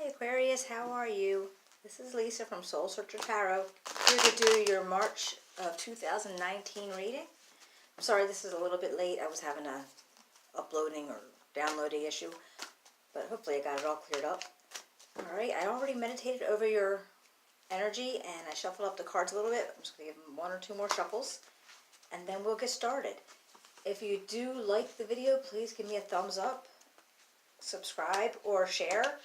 Hi Aquarius, how are you? This is Lisa from Soul Searcher Tarot, here to do your March of 2019 reading. I'm sorry this is a little bit late. I was having a uploading or downloading issue, but hopefully I got it all cleared up. Alright, I already meditated over your energy and I shuffled up the cards a little bit. I'm just going to give them one or two more shuffles and then we'll get started. If you do like the video, please give me a thumbs up, subscribe, or share.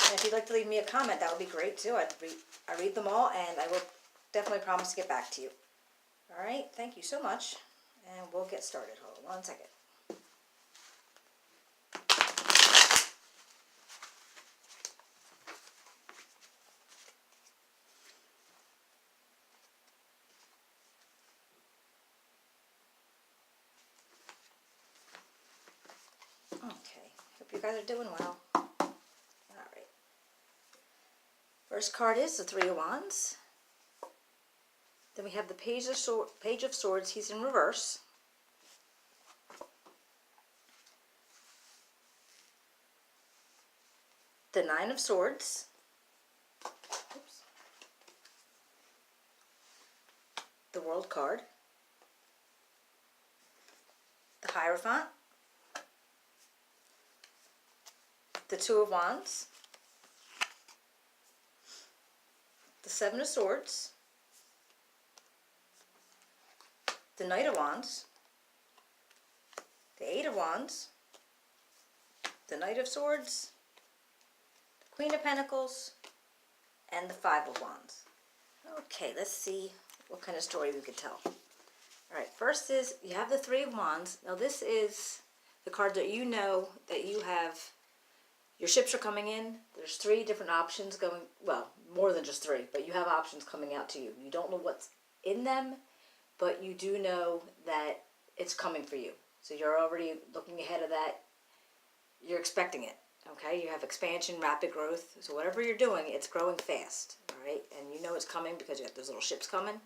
And if you'd like to leave me a comment, that would be great too. I read them all and I will definitely promise to get back to you. Alright, thank you so much. And we'll get started. Hold on one second. Okay, hope you guys are doing well. Alright. First card is the Three of Wands. Then we have the Page of Swords. He's in reverse. The Nine of Swords. Oops. The World card. The Hierophant. The Two of Wands. The Seven of Swords. The Knight of Wands. The Eight of Wands. The Knight of Swords. The Queen of Pentacles. And the Five of Wands. Okay, let's see what kind of story we could tell. Alright, first is you have the Three of Wands. Now this is the card that you know that you have. Your ships are coming in. There's three different options going, well, more than just three, but you have options coming out to you. You don't know what's in them, but you do know that it's coming for you. So you're already looking ahead of that. You're expecting it, okay? You have expansion, rapid growth. So whatever you're doing, it's growing fast, all right? And you know it's coming because you have those little ships coming.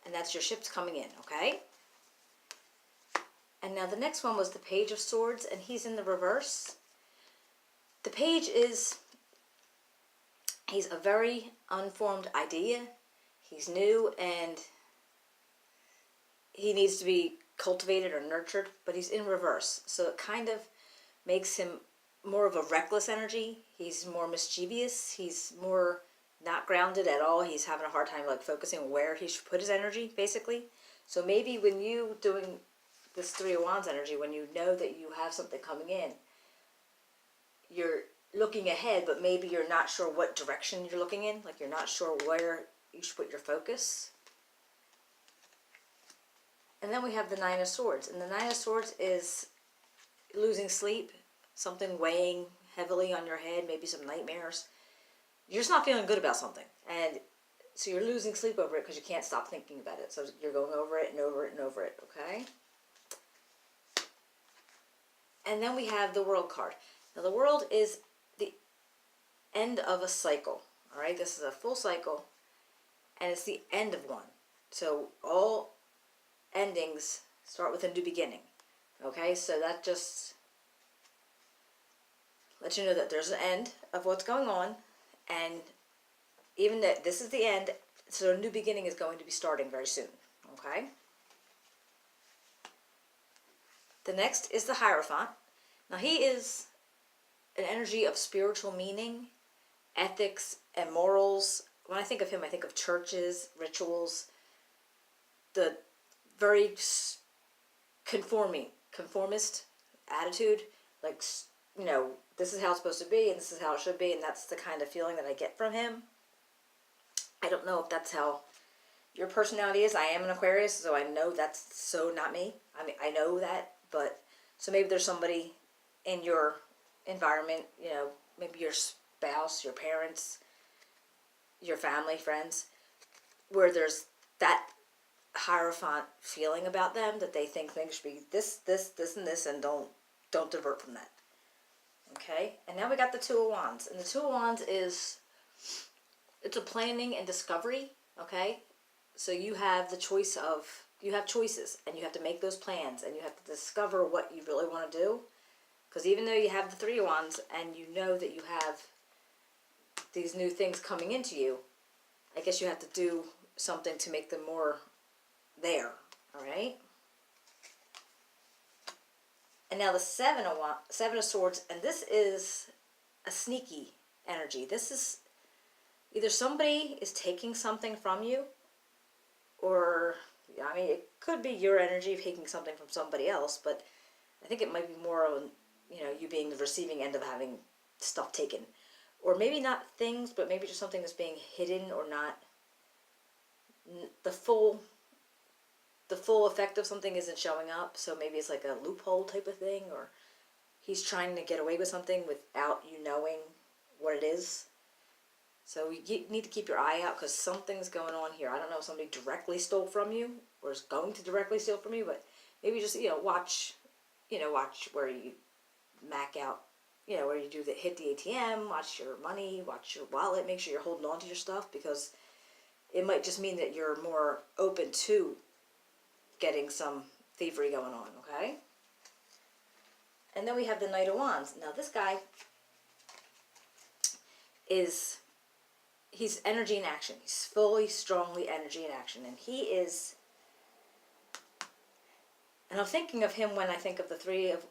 And that's your ships coming in, okay? And now the next one was the Page of Swords, and he's in the reverse. The page is, he's a very unformed idea. He's new and he needs to be cultivated or nurtured, but he's in reverse. So it kind of makes him more of a reckless energy. He's more mischievous. He's more not grounded at all. He's having a hard time like focusing on where he should put his energy, basically. So maybe when you doing this Three of Wands energy, when you know that you have something coming in, you're looking ahead, but maybe you're not sure what direction you're looking in. Like you're not sure where you should put your focus. And then we have the Nine of Swords. And the Nine of Swords is losing sleep, something weighing heavily on your head, maybe some nightmares. You're just not feeling good about something. And so you're losing sleep over it because you can't stop thinking about it. So you're going over it and over it and over it, okay? And then we have the World card. Now the World is the end of a cycle, all right? This is a full cycle, and it's the end of one. So all endings start with a new beginning, okay? So that just lets you know that there's an end of what's going on, and even that this is the end, so a new beginning is going to be starting very soon, okay? The next is the Hierophant. Now he is an energy of spiritual meaning, ethics, and morals. When I think of him, I think of churches, rituals, the very conformist attitude. Like, you know, this is how it's supposed to be, and this is how it should be, and that's the kind of feeling that I get from him. I don't know if that's how your personality is. I am an Aquarius, so I know that's so not me. I mean, I know that, but so maybe there's somebody in your environment, you know, maybe your spouse, your parents, your family, friends, where there's that Hierophant feeling about them, that they think things should be this, and this, and don't divert from that. Okay? And now we got the Two of Wands. And the Two of Wands is, it's a planning and discovery, okay? So you have the choice of, you have choices, and you have to make those plans, and you have to discover what you really want to do. Because even though you have the Three of Wands, and you know that you have these new things coming into you, I guess you have to do something to make them more there, all right? And now the Seven of Swords, and this is a sneaky energy. This is either somebody is taking something from you, or, I mean, it could be your energy taking something from somebody else, but I think it might be more of, you know, you being the receiving end of having stuff taken. Or maybe not things, but maybe just something that's being hidden or not. The full effect of something isn't showing up, so maybe it's like a loophole type of thing, or he's trying to get away with something without you knowing what it is. So you need to keep your eye out, because something's going on here. I don't know if somebody directly stole from you or is going to directly steal from you, but maybe just, you know, watch where you mac out, you know, where you hit the ATM, watch your money, watch your wallet, make sure you're holding on to your stuff, because it might just mean that you're more open to getting some thievery going on, okay? And then we have the Knight of Wands. Now this guy he's energy in action. He's fully, strongly energy in action. And and I'm thinking of him when I think of the Three of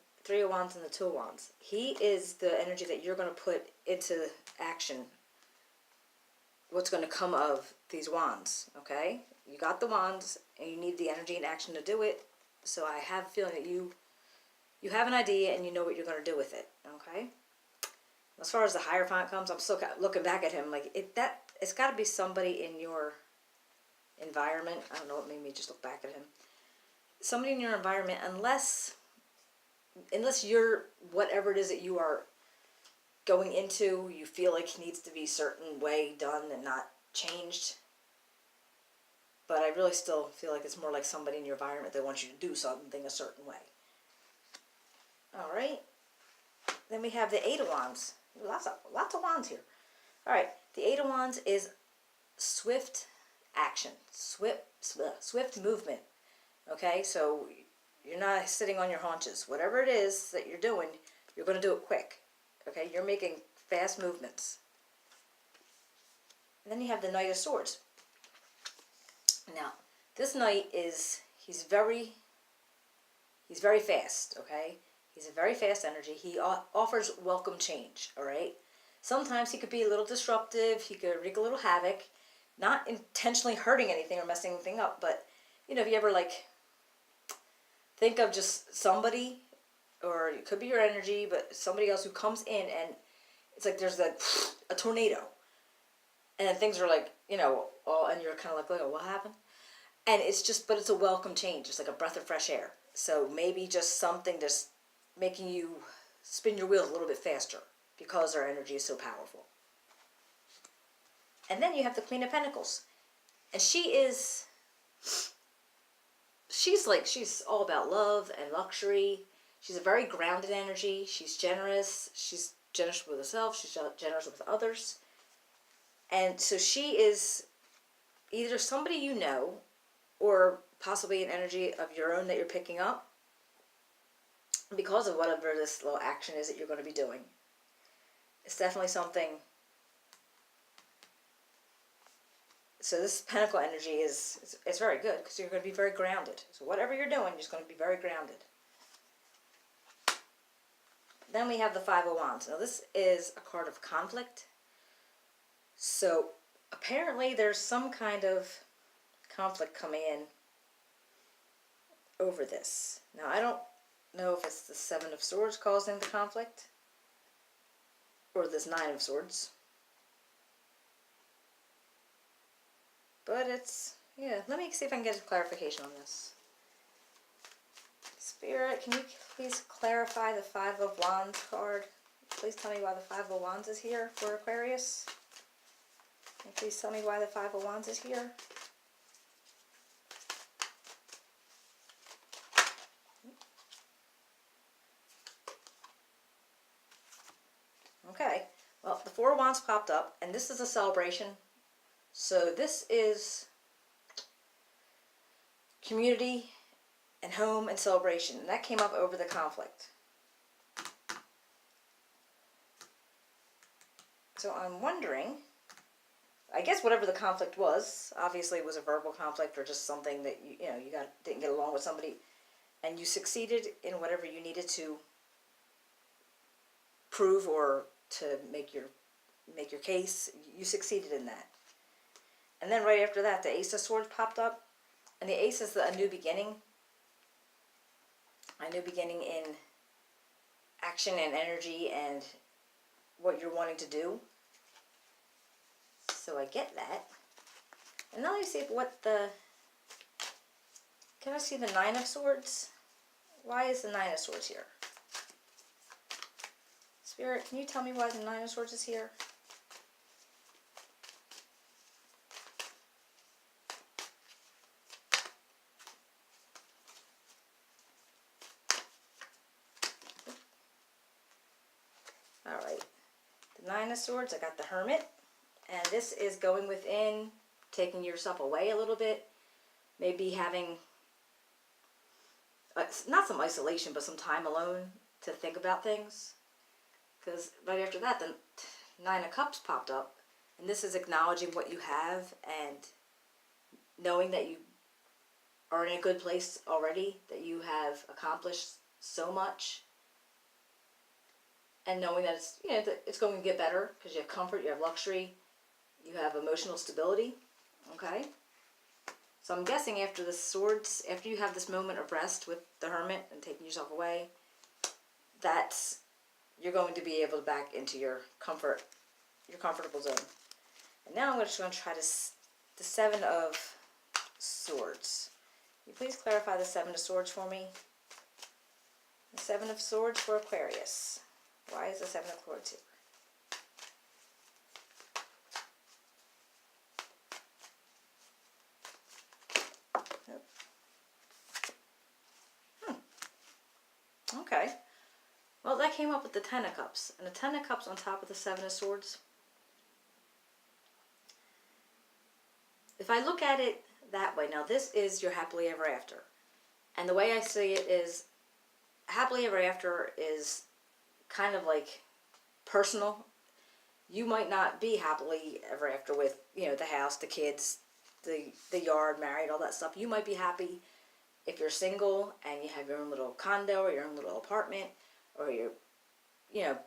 Wands and the Two of Wands. He is the energy that you're going to put into action. What's going to come of these wands, okay? You got the wands, and you need the energy and action to do it. So I have a feeling that you have an idea, and you know what you're going to do with it, okay? As far as the Hierophant comes, I'm still looking back at him like it's got to be somebody in your environment. I don't know what made me just look back at him. Somebody in your environment, unless you're whatever it is that you are going into, you feel like needs to be a certain way done and not changed. But I really still feel like it's more like somebody in your environment that wants you to do something a certain way. All right. Then we have the Eight of Wands. Lots of wands here. All right. The Eight of Wands is swift action, swift movement. Okay, so you're not sitting on your haunches. Whatever it is that you're doing, you're going to do it quick. Okay, you're making fast movements. And then you have the Knight of Swords. Now, this knight he's very fast, okay? He's a very fast energy. He offers welcome change, all right? Sometimes he could be a little disruptive. He could wreak a little havoc, not intentionally hurting anything or messing anything up, but, you know, if you ever, like, think of just somebody, or it could be your energy, but somebody else who comes in and it's like there's a tornado. And then things are like, you know, and you're kind of like, oh, what happened? And it's just, but it's a welcome change. It's like a breath of fresh air. So maybe just something just making you spin your wheels a little bit faster because our energy is so powerful. And then you have the Queen of Pentacles. And she's all about love and luxury. She's a very grounded energy. She's generous. She's generous with herself. She's generous with others. And so she is either somebody you know, or possibly an energy of your own that you're picking up because of whatever this little action is that you're going to be doing. It's definitely something. So this pentacle energy it's very good because you're going to be very grounded. So whatever you're doing, you're just going to be very grounded. Then we have the Five of Wands. Now this is a card of conflict. So apparently there's some kind of conflict coming in over this. Now I don't know if it's the Seven of Swords causing the conflict or this Nine of Swords. But it's, yeah, let me see if I can get a clarification on this. Spirit, can you please clarify the Five of Wands card? Please tell me why the Five of Wands is here for Aquarius. And please tell me why the Five of Wands is here. Okay, well, the Four of Wands popped up, and this is a celebration. So this is community and home and celebration. And that came up over the conflict. So I'm wondering, I guess whatever the conflict was, obviously it was a verbal conflict or just something that didn't get along with somebody, and you succeeded in whatever you needed to prove or to make your case. You succeeded in that. And then right after that, the Ace of Swords popped up, and the Ace is a new beginning. A new beginning in action and energy and what you're wanting to do. So I get that. And now let me see can I see the Nine of Swords? Why is the Nine of Swords here? Spirit, can you tell me why the Nine of Swords is here? Alright. The Nine of Swords, I got the Hermit. And this is going within, taking yourself away a little bit. Maybe having, not some isolation, but some time alone to think about things. Because right after that, the Nine of Cups popped up. And this is acknowledging what you have and knowing that you are in a good place already, that you have accomplished so much. And knowing that it's going to get better because you have comfort, you have luxury, you have emotional stability. Okay? So I'm guessing after the Swords, after you have this moment of rest with the Hermit and taking yourself away, you're going to be able to back into your comfortable zone. And now I'm just going to try the Seven of Swords. Can you please clarify the Seven of Swords for me? The Seven of Swords for Aquarius. Why is the Seven of Swords here? Okay. Well, that came up with the Ten of Cups. And the Ten of Cups on top of the Seven of Swords. If I look at it that way, now this is your happily ever after. And the way I see it is, happily ever after is kind of like personal. You might not be happily ever after with, the house, the kids, the yard, married, all that stuff. You might be happy if you're single and you have your own little condo or your own little apartment, or you're,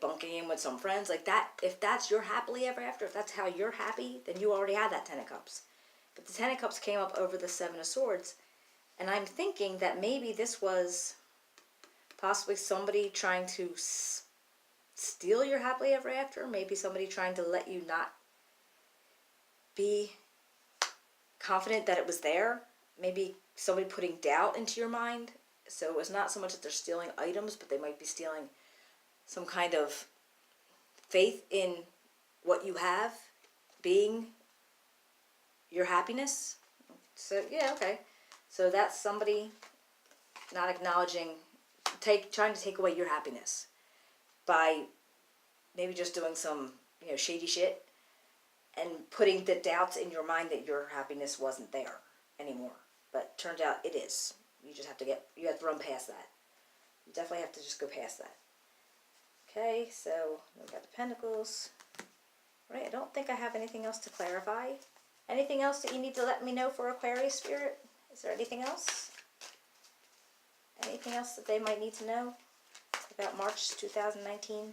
bunking in with some friends like that. If that's your happily ever after, if that's how you're happy, then you already had that Ten of Cups. But the Ten of Cups came up over the Seven of Swords, and I'm thinking that maybe this was possibly somebody trying to steal your happily ever after. Maybe somebody trying to let you not be confident that it was there. Maybe somebody putting doubt into your mind. So it's not so much that they're stealing items, but they might be stealing some kind of faith in what you have being your happiness. So, yeah, okay. So that's somebody not acknowledging, trying to take away your happiness by maybe just doing some, shady shit and putting the doubts in your mind that your happiness wasn't there anymore. But turns out it is. You just have to you run past that. You definitely have to just go past that. Okay, so we got the Pentacles. Right, I don't think I have anything else to clarify. Anything else that you need to let me know for Aquarius Spirit? Is there anything else? Anything else that they might need to know about March 2019?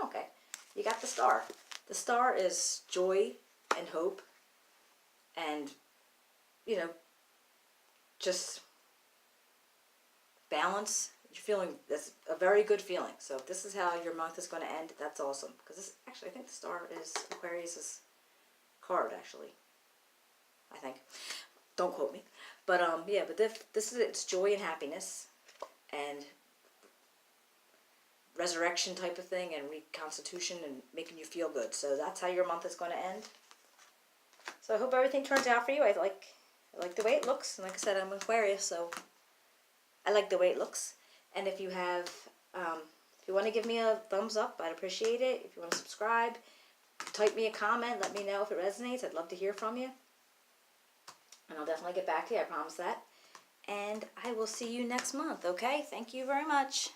Okay, you got the Star. The Star is joy and hope and, just balance. You're feeling, that's a very good feeling. So if this is how your month is going to end, that's awesome. Because this, actually, I think the Star is Aquarius's card, actually. I think. Don't quote me. But, yeah, but this is, it's joy and happiness and resurrection type of thing and reconstitution and making you feel good. So that's how your month is going to end. So I hope everything turns out for you. I like the way it looks. And like I said, I'm Aquarius, so I like the way it looks. And if you have, if you want to give me a thumbs up, I'd appreciate it. If you want to subscribe, type me a comment. Let me know if it resonates. I'd love to hear from you. And I'll definitely get back to you. I promise that. and I will see you next month, okay? Thank you very much.